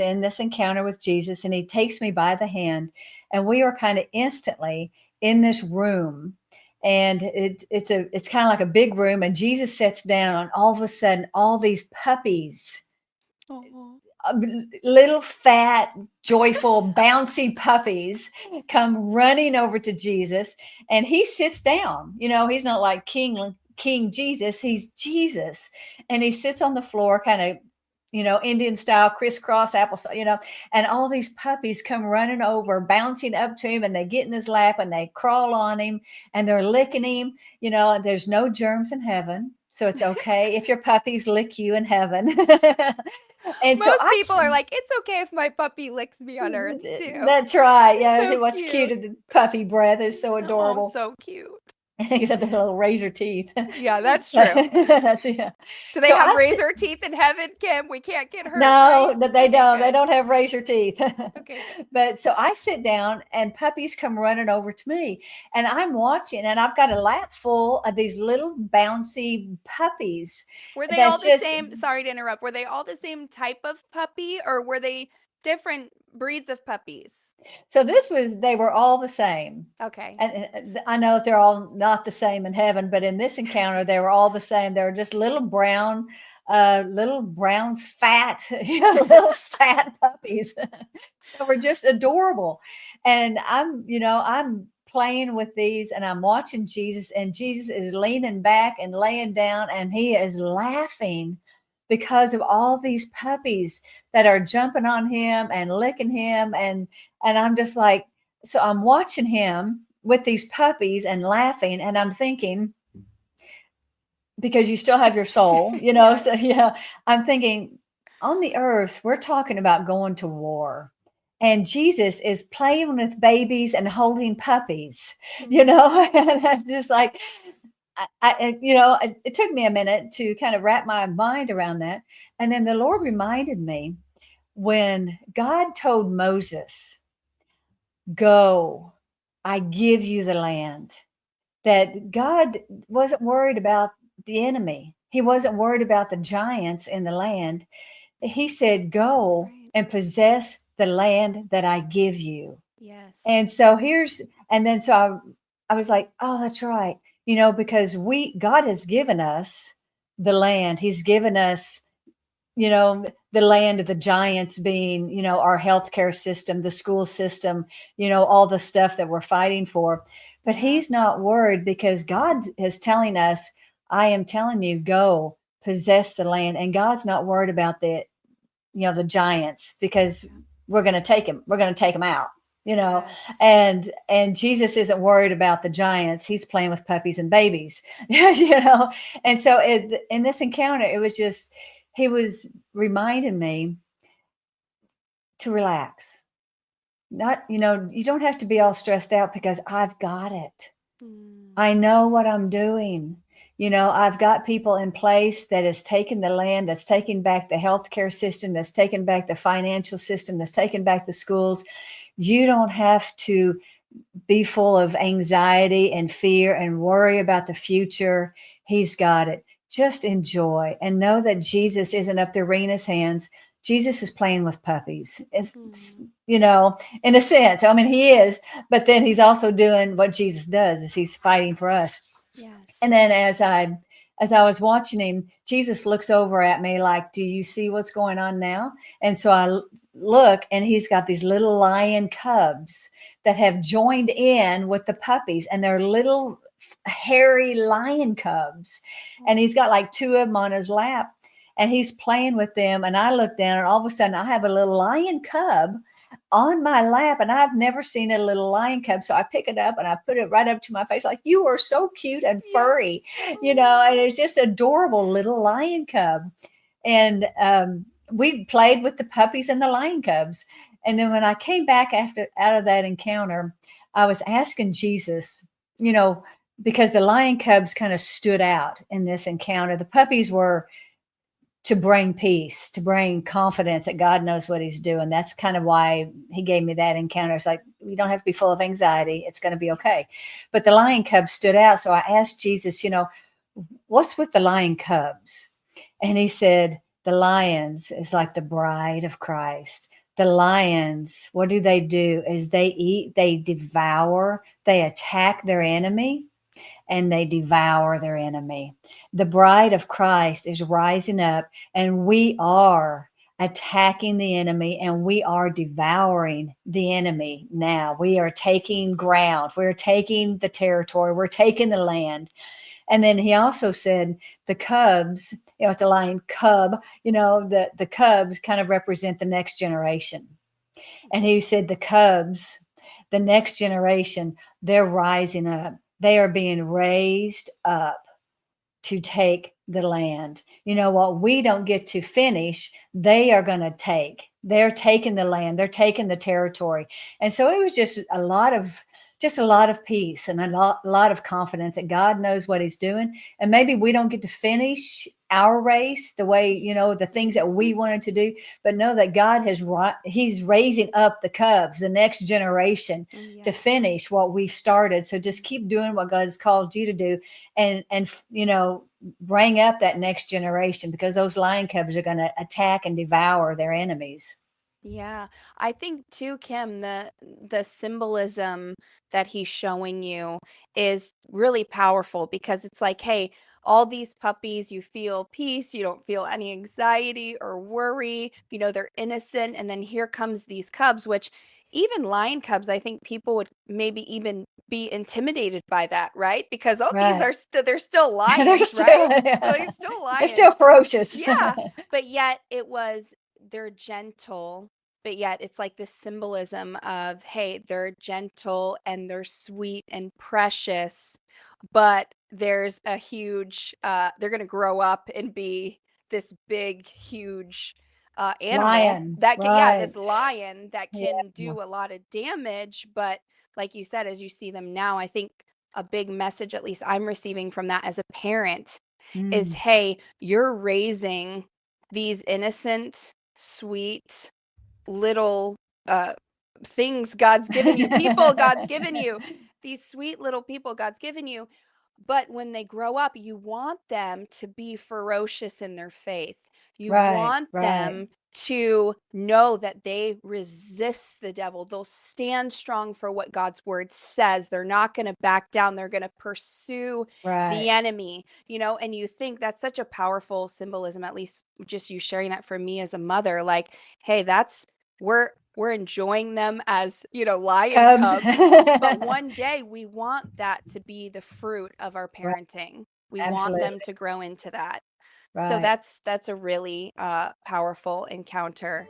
in this encounter with Jesus, and he takes me by the hand, and we are kind of instantly in this room. And it's kind of like a big room, and Jesus sits down, and all of a sudden, all these puppies, little fat, joyful, bouncy puppies come running over to Jesus, and he sits down. He's not like King Jesus, he's Jesus. And he sits on the floor, kind of, Indian style, crisscross applesauce, and all these puppies come running over, bouncing up to him, and they get in his lap and they crawl on him and they're licking him. There's no germs in heaven. So it's okay if your puppies lick you in heaven. And most people are like, it's okay if my puppy licks me on earth too. That's right. Yeah. So what's cute. The puppy breath is so adorable. Oh, so cute. Except their little razor teeth. Yeah, that's true. Yeah. Do they have razor teeth in heaven, Kim? We can't get hurt. No, right? They don't. Good. They don't have razor teeth. Okay. But so I sit down, and puppies come running over to me, and I'm watching, and I've got a lap full of these little bouncy puppies. Were they all the same? Sorry to interrupt. Were they all the same type of puppy, or were they different breeds of puppies? So they were all the same. Okay. And I know they're all not the same in heaven, but in this encounter, they were all the same. They were just little brown fat, little fat puppies. They were just adorable. And I'm playing with these, and I'm watching Jesus, and Jesus is leaning back and laying down, and he is laughing because of all these puppies that are jumping on him and licking him. And I'm just like, so I'm watching him with these puppies and laughing, and I'm thinking, because you still have your soul, so I'm thinking, on the earth, we're talking about going to war, and Jesus is playing with babies and holding puppies, and I was just like, it took me a minute to kind of wrap my mind around that. And then the Lord reminded me when God told Moses, go, I give you the land, that God wasn't worried about the enemy. He wasn't worried about the giants in the land. He said, go and possess the land that I give you. Yes. And so I was like, oh, that's right. Because God has given us the land. He's given us, the land of the giants being, our healthcare system, the school system, all the stuff that we're fighting for. But he's not worried, because God is telling us, I am telling you, go possess the land. And God's not worried about the giants, because we're going to take him. We're going to take them out. And Jesus isn't worried about the giants. He's playing with puppies and babies, And so in this encounter, it was just, he was reminding me to relax. Not, you don't have to be all stressed out, because I've got it. I know what I'm doing. I've got people in place that has taken the land, that's taken back the healthcare system, that's taken back the financial system, that's taken back the schools. You don't have to be full of anxiety and fear and worry about the future. He's got it. Just enjoy and know that Jesus isn't up there wringing his hands. Jesus is playing with puppies. It's, in a sense, I mean, he is, but then he's also doing what Jesus does, is he's fighting for us. Yes. And then as I was watching him, Jesus looks over at me like, do you see what's going on now? And so I look, and he's got these little lion cubs that have joined in with the puppies, and they're little hairy lion cubs. And he's got like two of them on his lap, and he's playing with them. And I look down, and all of a sudden I have a little lion cub on my lap, and I've never seen a little lion cub. So I pick it up and I put it right up to my face, like, you are so cute and furry, and it's just adorable little lion cub. And we played with the puppies and the lion cubs. And then when I came back out of that encounter, I was asking Jesus, because the lion cubs kind of stood out in this encounter. The puppies were to bring peace, to bring confidence that God knows what he's doing. That's kind of why he gave me that encounter. It's like, you don't have to be full of anxiety. It's going to be okay. But the lion cubs stood out. So I asked Jesus, what's with the lion cubs? And he said, the lions is like the bride of Christ. The lions, what do? Is they eat, they devour, they attack their enemy, and they devour their enemy. The bride of Christ is rising up, and we are attacking the enemy, and we are devouring the enemy now. We are taking ground, we're taking the territory, we're taking the land. And then he also said the cubs, it's the lion cub, the cubs kind of represent the next generation. And he said the cubs, the next generation, they're rising up. They are being raised up to take the land. What we don't get to finish, they are going to take. They're taking the land. They're taking the territory. And so it was just a lot of peace and a lot of confidence that God knows what he's doing. And maybe we don't get to finish our race the way, the things that we wanted to do, but know that God he's raising up the cubs, the next generation, to finish what we've started. So just keep doing what God has called you to do, and bring up that next generation, because those lion cubs are going to attack and devour their enemies. Yeah, I think too, Kim, the symbolism that he's showing you is really powerful, because it's like, hey, all these puppies, you feel peace, you don't feel any anxiety or worry, they're innocent, and then here comes these cubs, which even lion cubs, I think people would maybe even be intimidated by that, right? Because these Right. are they're still They're lions, still, right? yeah. They're still They're still lions. ferocious. Yeah, but yet they're gentle, but yet it's like this symbolism of, hey, they're gentle and they're sweet and precious, but there's a huge, they're going to grow up and be this big, huge animal Lion. that can, yeah, Right. this lion that Yeah. can do a lot of damage. But like you said, as you see them now, I think a big message, at least I'm receiving from that as a parent, is, Mm. hey, you're raising these innocent, sweet little things God's given you, people God's given you, these sweet little people God's given you. But when they grow up, you want them to be ferocious in their faith. You Right. want Right. them to know that they resist the devil. They'll stand strong for what God's word says. They're not going to back down. They're going to pursue the Right. enemy, and you think that's such a powerful symbolism, at least just you sharing that for me as a mother. Like, hey, we're enjoying them as, lion Cubs. cubs, but one day we want that to be the fruit of our Right. parenting. We want them Absolutely. to grow into that. So Right. that's a really powerful encounter.